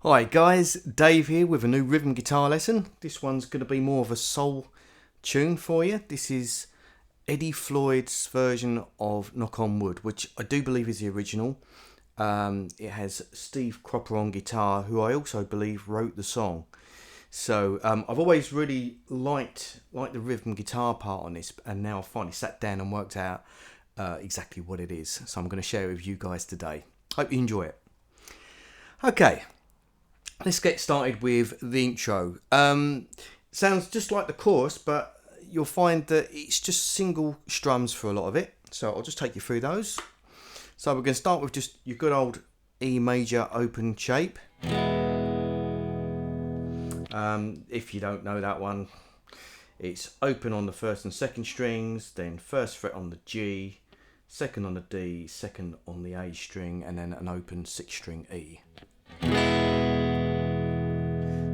Hi guys, Dave here with a new rhythm guitar lesson. This one's going to be more of a soul tune for you. This is Eddie Floyd's version of Knock on Wood, which I do believe is the original. It has Steve Cropper on guitar, who I also believe wrote the song. So I've always really liked the rhythm guitar part on this, and now I've finally sat down and worked out exactly what it is. So I'm going to share it with you guys today. Hope you enjoy it. Okay. Let's get started with the intro. Sounds just like the chorus, but you'll find that it's just single strums for a lot of it. So I'll just take you through those. So we're going to start with just your good old E major open shape. If you don't know that one, it's open on the first and second strings, then first fret on the G, second on the D, second on the A string, and then an open 6-string E.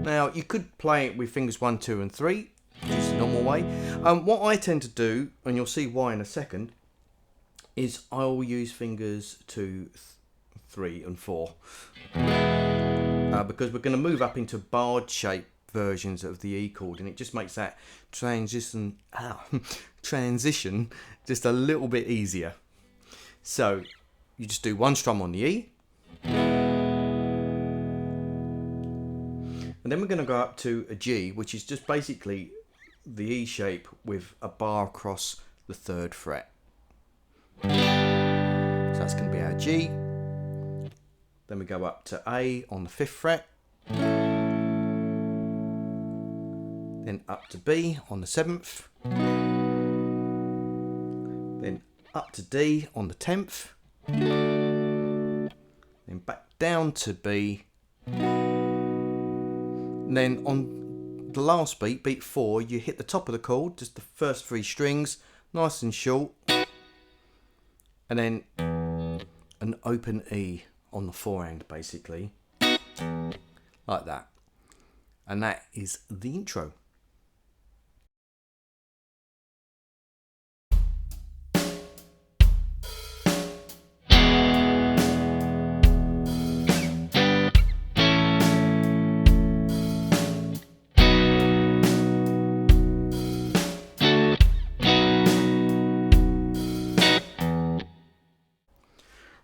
Now, you could play it with fingers 1, 2 and 3, just the normal way. What I tend to do, and you'll see why in a second, is I will use fingers 2, 3 and 4. Because we're going to move up into barred shape versions of the E chord, and it just makes that transition just a little bit easier. So, you just do one strum on the E. And then we're going to go up to a G, which is just basically the E shape with a bar across the 3rd fret. So that's going to be our G. Then we go up to A on the 5th fret. Then up to B on the 7th. Then up to D on the 10th. Then back down to B. And then on the last beat, beat 4, you hit the top of the chord, just the first 3 strings, nice and short, and then an open E on the forehand, basically, like that. And that is the intro.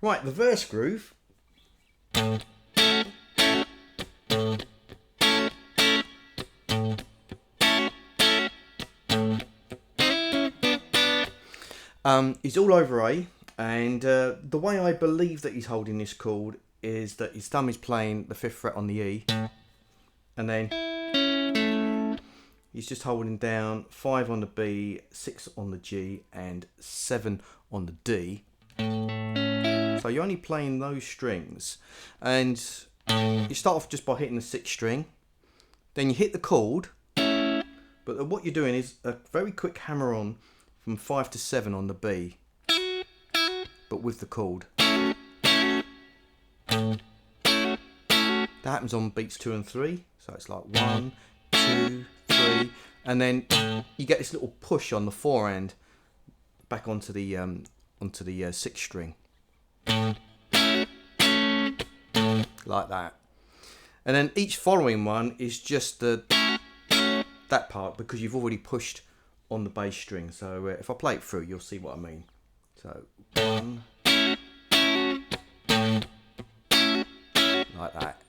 Right, the verse groove. Is all over A, and the way I believe that he's holding this chord is that his thumb is playing the 5th fret on the E, and then he's just holding down 5 on the B, 6 on the G, and 7 on the D. So you're only playing those strings, and you start off just by hitting the 6th string, then you hit the chord, but what you're doing is a very quick hammer on from 5 to 7 on the B, but with the chord. That happens on beats 2 and 3, so it's like 1, 2, 3, and then you get this little push on the forehand back onto the 6th string. Like that, and then each following one is just that part, because you've already pushed on the bass string. So if I play it through, you'll see what I mean. So 1, like that.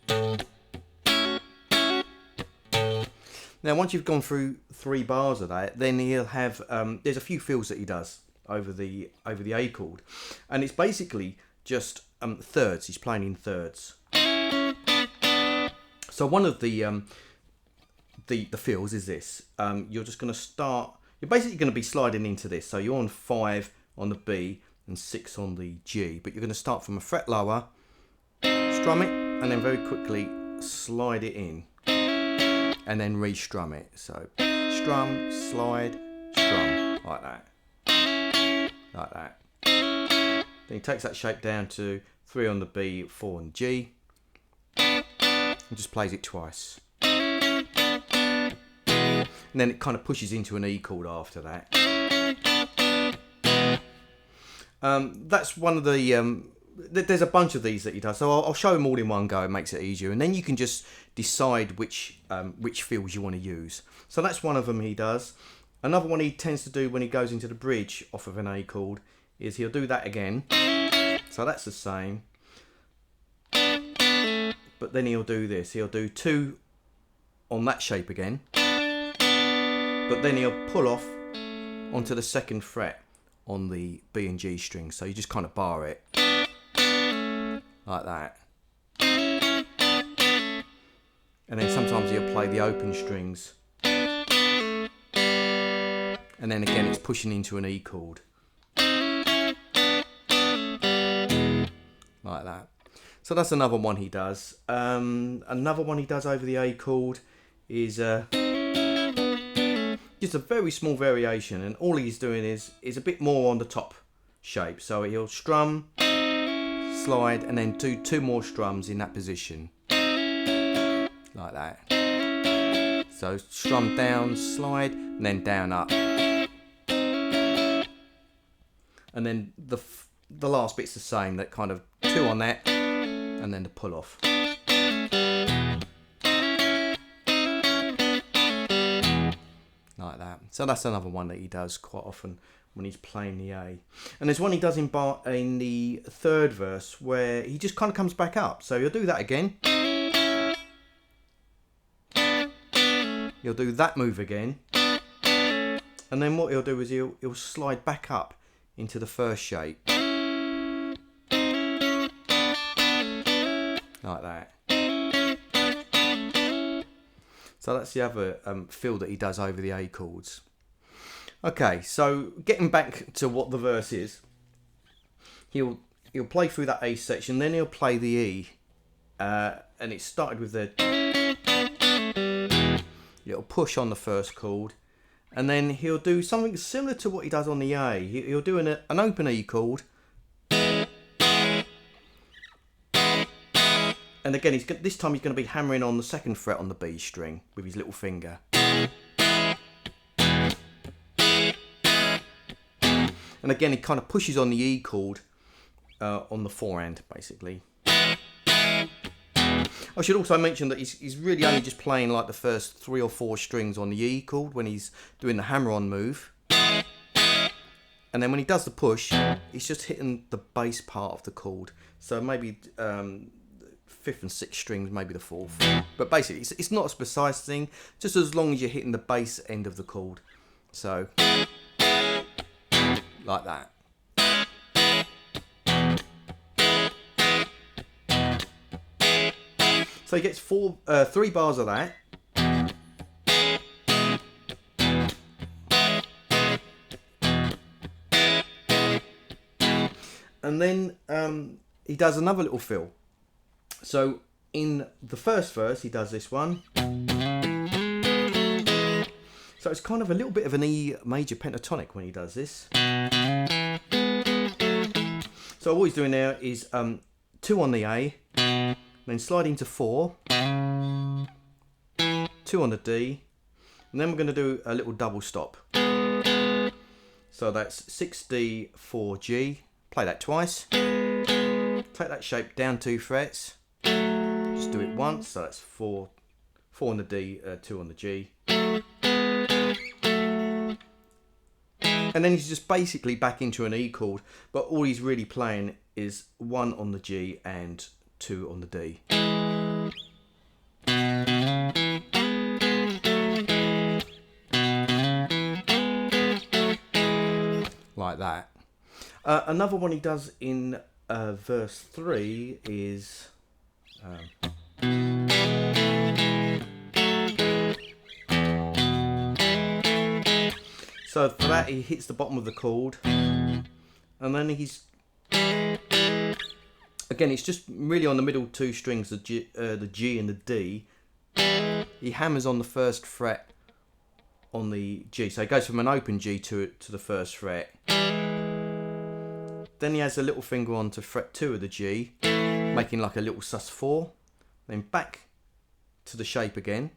Now once you've gone through 3 bars of that, then he'll have there's a few fills that he does over the A chord, and it's basically just thirds. He's playing in thirds. So one of the fills is this. You're just going to start. You're basically going to be sliding into this. So you're on 5 on the B and 6 on the G, but you're going to start from a fret lower, strum it, and then very quickly slide it in, and then re-strum it. So strum, slide, strum, like that. Like that. Then he takes that shape down to 3 on the B, 4 on the G, and just plays it twice. And then it kind of pushes into an E chord after that. That's one of the there's a bunch of these that he does, so I'll show them all in one go. It makes it easier, and then you can just decide which fills you want to use. So that's one of them he does. Another one he tends to do when he goes into the bridge off of an A chord is he'll do that again. So that's the same, but then he'll do this. He'll do 2 on that shape again, but then he'll pull off onto the 2nd fret on the B and G string. So you just kind of bar it like that. And then sometimes he'll play the open strings. And then again it's pushing into an E chord. Like that. So that's another one he does. Another one he does over the A chord is just a very small variation, and all he's doing is a bit more on the top shape. So he'll strum, slide, and then do 2 more strums in that position. Like that. So strum down, slide, and then down, up. And then the last bit's the same, that kind of 2 on that, and then the pull off. Like that. So that's another one that he does quite often when he's playing the A. And there's one he does in the 3rd verse where he just kind of comes back up. So he'll do that again. He'll do that move again. And then what he'll do is he'll slide back up into the 1st shape. Like that. So that's the other fill that he does over the A chords. Okay, so getting back to what the verse is, he'll play through that A section, then he'll play the E, and it started with the little push on the 1st chord, and then he'll do something similar to what he does on the A. He'll do an open E chord. And again, this time he's going to be hammering on the 2nd fret on the B string with his little finger. And again, he kind of pushes on the E chord on the forehand, basically. I should also mention that he's really only just playing like the first 3 or 4 strings on the E chord when he's doing the hammer-on move. And then when he does the push, he's just hitting the bass part of the chord. So maybe 5th and 6th strings, maybe the 4th. But basically, it's not a precise thing, just as long as you're hitting the bass end of the chord. So, like that. So he gets 3 bars of that. And then he does another little fill. So in the 1st verse he does this one. So it's kind of a little bit of an E major pentatonic when he does this. So what he's doing there is 2 on the A, then slide into 4, 2 on the D, and then we're going to do a little double stop. So that's 6D, 4G, play that twice, take that shape down 2 frets, just do it once, so that's 4 on the D, 2 on the G. And then he's just basically back into an E chord, but all he's really playing is 1 on the G and 2 on the D. Like that. Another one he does in verse 3 is... So for that he hits the bottom of the chord, and then he's again it's just really on the middle 2 strings, the G and the D. He hammers on the 1st fret on the G, so he goes from an open G to the 1st fret. Then he has a little finger on to fret 2 of the G, making like a little sus4. Then back to the shape again.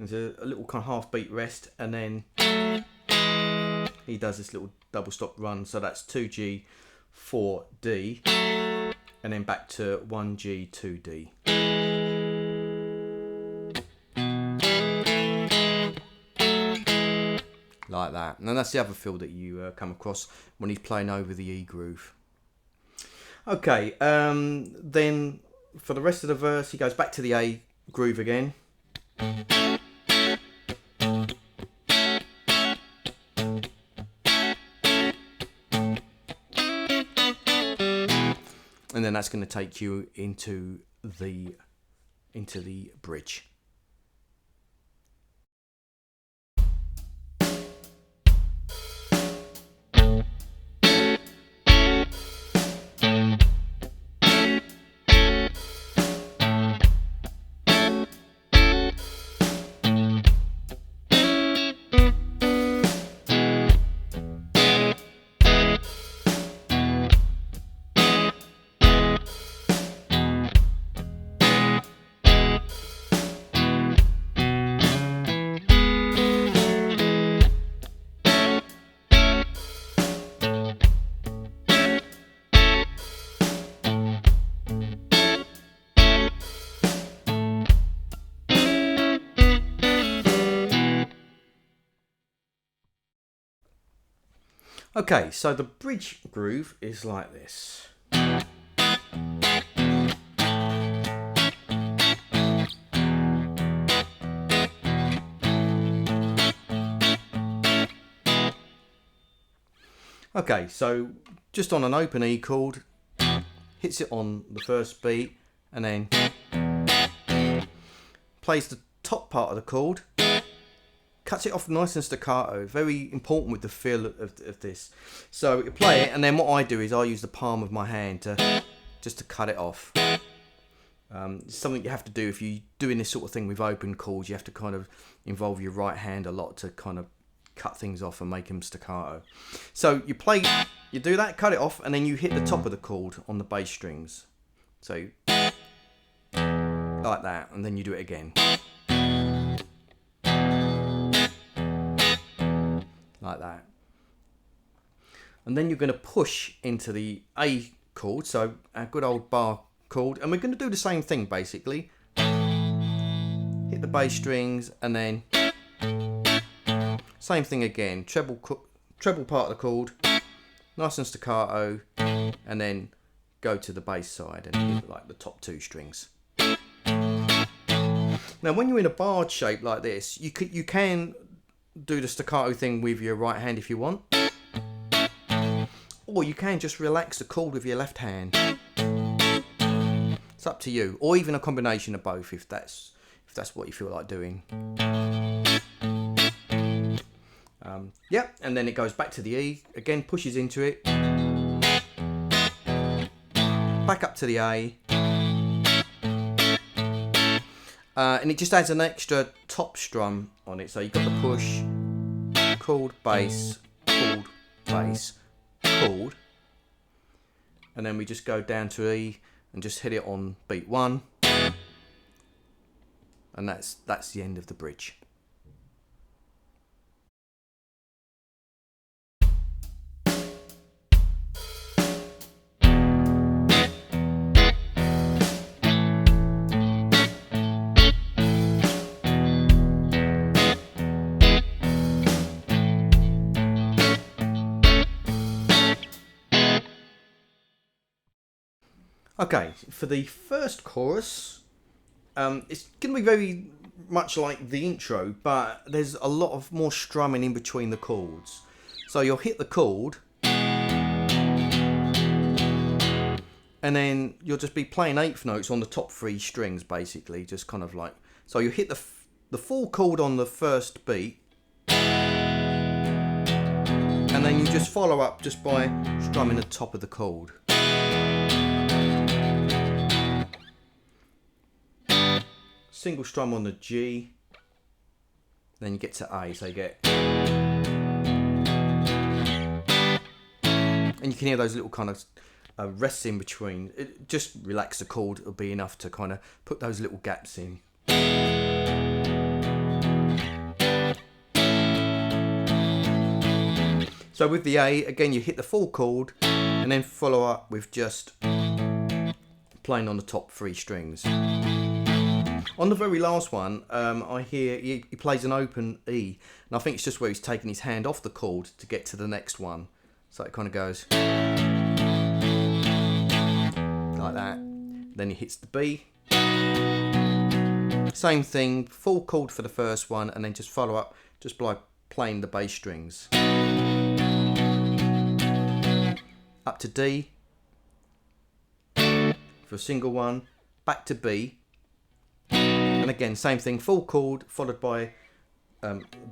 There's a little kind of half beat rest, and then he does this little double stop run. So that's 2G, 4D, and then back to 1G, 2D. Like that. And that's the other feel that you come across when he's playing over the E groove. Okay, then for the rest of the verse, he goes back to the A groove again. And then that's going to take you into the bridge. Okay, so the bridge groove is like this. Okay, so just on an open E chord, hits it on the first beat, and then plays the top part of the chord, cuts it off nice and staccato. Very important with the feel of this. So you play it, and then what I do is I use the palm of my hand to cut it off. It's something you have to do if you're doing this sort of thing with open chords. You have to kind of involve your right hand a lot to kind of cut things off and make them staccato. So you do that, cut it off, and then you hit the top of the chord on the bass strings. So like that, and then you do it again. Like that. And then you're going to push into the A chord, so a good old bar chord, and we're going to do the same thing basically. Hit the bass strings, and then same thing again, treble part of the chord, nice and staccato, and then go to the bass side and hit like the top two strings. Now when you're in a barred shape like this, you can do the staccato thing with your right hand if you want, or you can just relax the chord with your left hand. It's up to you, or even a combination of both if that's what you feel like doing. Yep, and then it goes back to the E again, pushes into it, back up to the A, and it just adds an extra top strum on it. So you've got the push, chord, bass, chord, bass, chord, and then we just go down to E and just hit it on beat 1, and that's the end of the bridge. Okay, for the first chorus, it's going to be very much like the intro, but there's a lot of more strumming in between the chords. So you'll hit the chord, and then you'll just be playing eighth notes on the top 3 strings, basically, just kind of like. So you hit the full chord on the first beat, and then you just follow up just by strumming the top of the chord. Single strum on the G, then you get to A, so you get, and you can hear those little kind of rests in between. Just relax the chord, it'll be enough to kind of put those little gaps in. So with the A, again, you hit the full chord and then follow up with just playing on the top 3 strings. On the very last one, I hear he plays an open E, and I think it's just where he's taking his hand off the chord to get to the next one. So it kind of goes like that. Then he hits the B. Same thing, full chord for the first one, and then just follow up just by playing the bass strings. Up to D for a single one, back to B, and again same thing, full chord followed by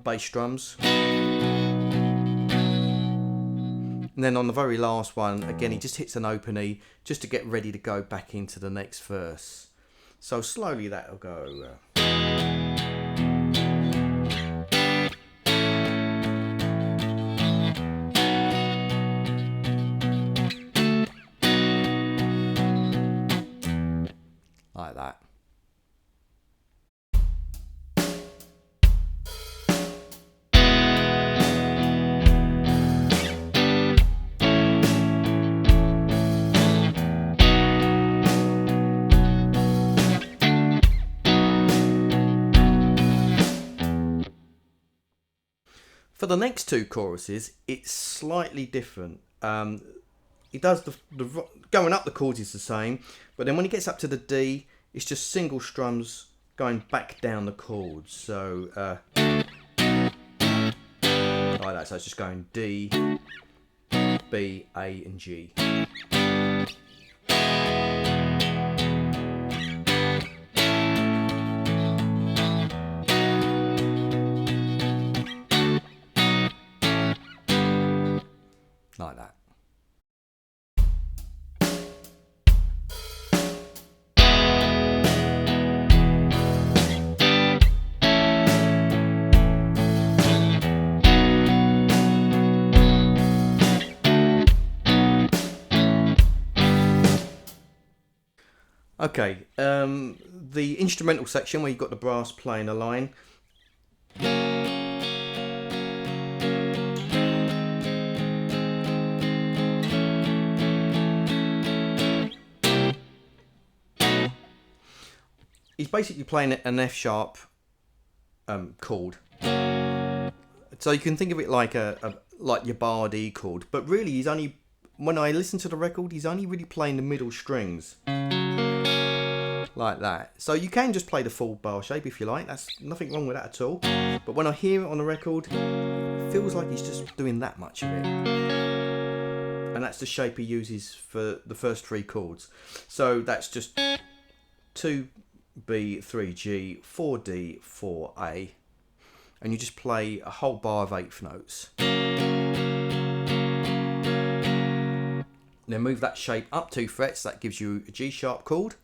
bass drums, and then on the very last one again he just hits an open E just to get ready to go back into the next verse. So slowly that'll go like that. For the next 2 choruses, it's slightly different. He does the going up the chords is the same, but then when he gets up to the D, it's just single strums going back down the chords. So like that. So it's just going D, B, A, and G. Like that. Okay, the instrumental section where you've got the brass playing a line. He's basically playing an F sharp chord. So you can think of it like like your bar D chord, but really he's only, when I listen to the record, he's only really playing the middle strings. Like that. So you can just play the full bar shape if you like, that's nothing wrong with that at all. But when I hear it on the record, it feels like he's just doing that much of it. And that's the shape he uses for the first 3 chords. So that's just 2B, 3G, 4D, 4A. And you just play a whole bar of 1/8 notes. Then move that shape up 2 frets, that gives you a G sharp chord.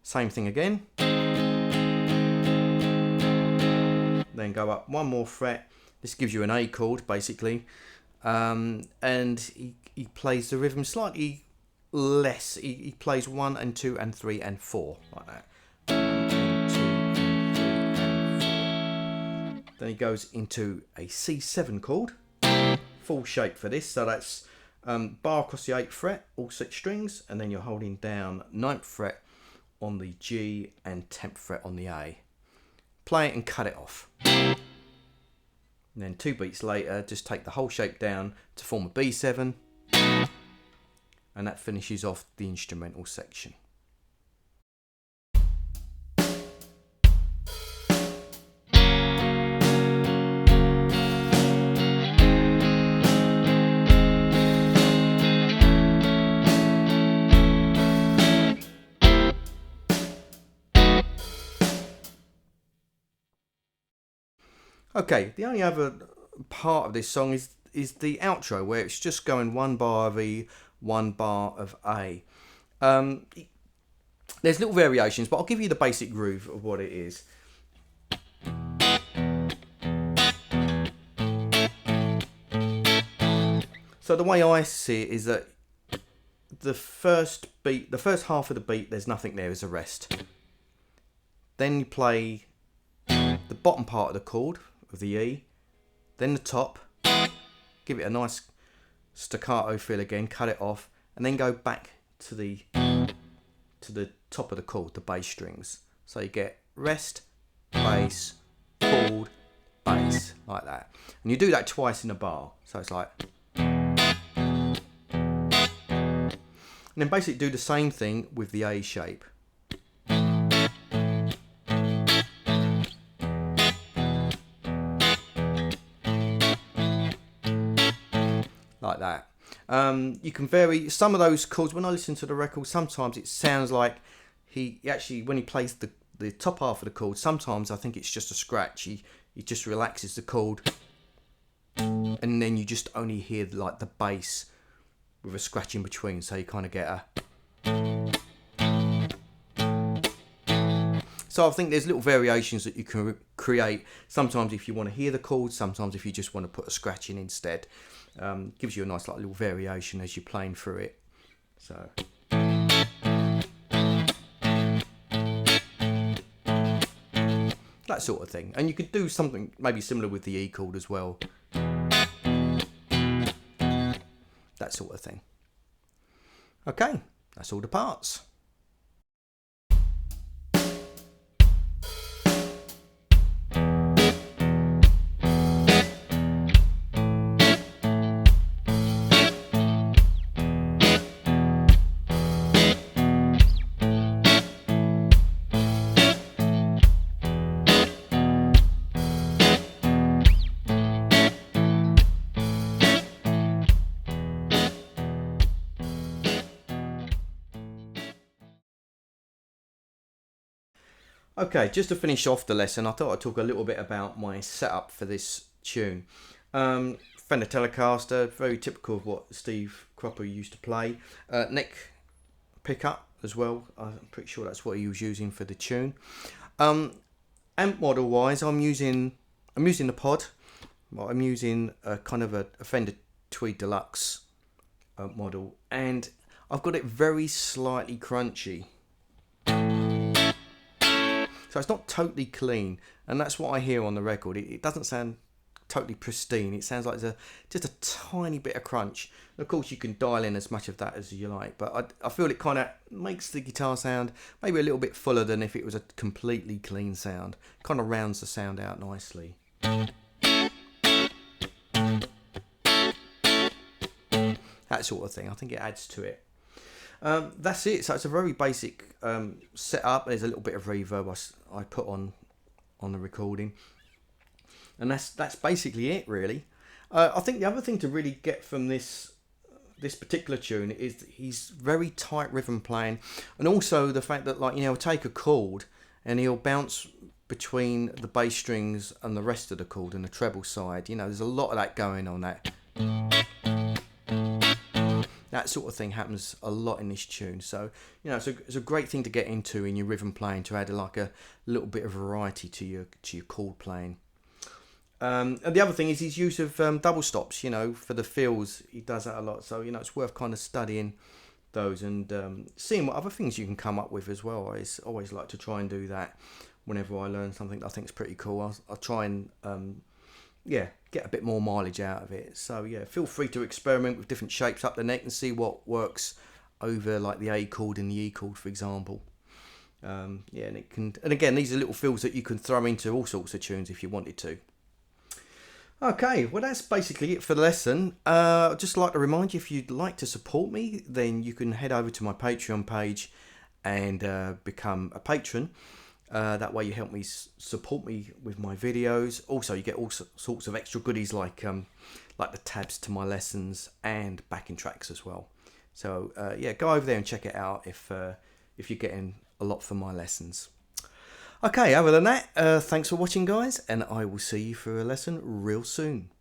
Same thing again. Then go up 1 more fret. This gives you an A chord basically. And he plays the rhythm slightly less. He plays 1 and 2 and 3 and 4 like that. 1 and 2 and 3 and 4. Then he goes into a C7 chord. Full shape for this. So that's bar across the 8th fret, all 6 strings, and then you're holding down 9th fret on the G and 10th fret on the A. Play it and cut it off. And then 2 beats later, just take the whole shape down to form a B7, and that finishes off the instrumental section. Okay, the only other part of this song is the outro, where it's just going 1 bar of E, 1 bar of A. There's little variations, but I'll give you the basic groove of what it is. So the way I see it is that the first beat, the first half of the beat, there's nothing there, there's a rest. Then you play the bottom part of the chord of the E, then the top, give it a nice staccato fill again, cut it off, and then go back to the top of the chord, the bass strings. So you get rest, bass, chord, bass, like that. And you do that twice in a bar. So it's like, and then basically do the same thing with the A shape. Like that. You can vary some of those chords. When I listen to the record, sometimes it sounds like he actually, when he plays the top half of the chord, sometimes I think it's just a scratch. He just relaxes the chord, and then you just only hear like the bass with a scratch in between, so you kind of get a. So I think there's little variations that you can create. Sometimes if you want to hear the chords, sometimes if you just want to put a scratch in instead. Gives you a nice like little variation as you're playing through it. So that sort of thing. And you could do something maybe similar with the E chord as well. That sort of thing. Okay, that's all the parts. Okay, just to finish off the lesson, I thought I'd talk a little bit about my setup for this tune. Fender Telecaster, very typical of what Steve Cropper used to play. Neck pickup as well. I'm pretty sure that's what he was using for the tune. Amp model wise, I'm using the Pod. I'm using a kind of a Fender Tweed Deluxe model, and I've got it very slightly crunchy. So it's not totally clean, and that's what I hear on the record. It doesn't sound totally pristine. It sounds like there's just a tiny bit of crunch. Of course, you can dial in as much of that as you like, but I feel it kind of makes the guitar sound maybe a little bit fuller than if it was a completely clean sound. Kind of rounds the sound out nicely. That sort of thing. I think it adds to it. That's it. So it's a very basic setup. There's a little bit of reverb I put on the recording, and that's basically it, really. I think the other thing to really get from this particular tune is that he's very tight rhythm playing, and also the fact that, like, he'll take a chord and he'll bounce between the bass strings and the rest of the chord and the treble side. There's a lot of that going on. That sort of thing happens a lot in this tune. So, it's a great thing to get into in your rhythm playing, to add like a little bit of variety to your chord playing. And the other thing is his use of double stops, for the fills. He does that a lot. So, it's worth kind of studying those and seeing what other things you can come up with as well. I always like to try and do that whenever I learn something that I think is pretty cool. I'll try and get a bit more mileage out of it. So yeah, feel free to experiment with different shapes up the neck and see what works over like the A chord and the E chord, for example. And again, these are little fills that you can throw into all sorts of tunes if you wanted to. Okay, well, that's basically it for the lesson. I'd just like to remind you, if you'd like to support me, then you can head over to my Patreon page and become a patron. That way you help me support me with my videos. Also, you get all sorts of extra goodies like the tabs to my lessons and backing tracks as well. So go over there and check it out if you're getting a lot for my lessons. Okay, other than that, thanks for watching, guys, and I will see you for a lesson real soon.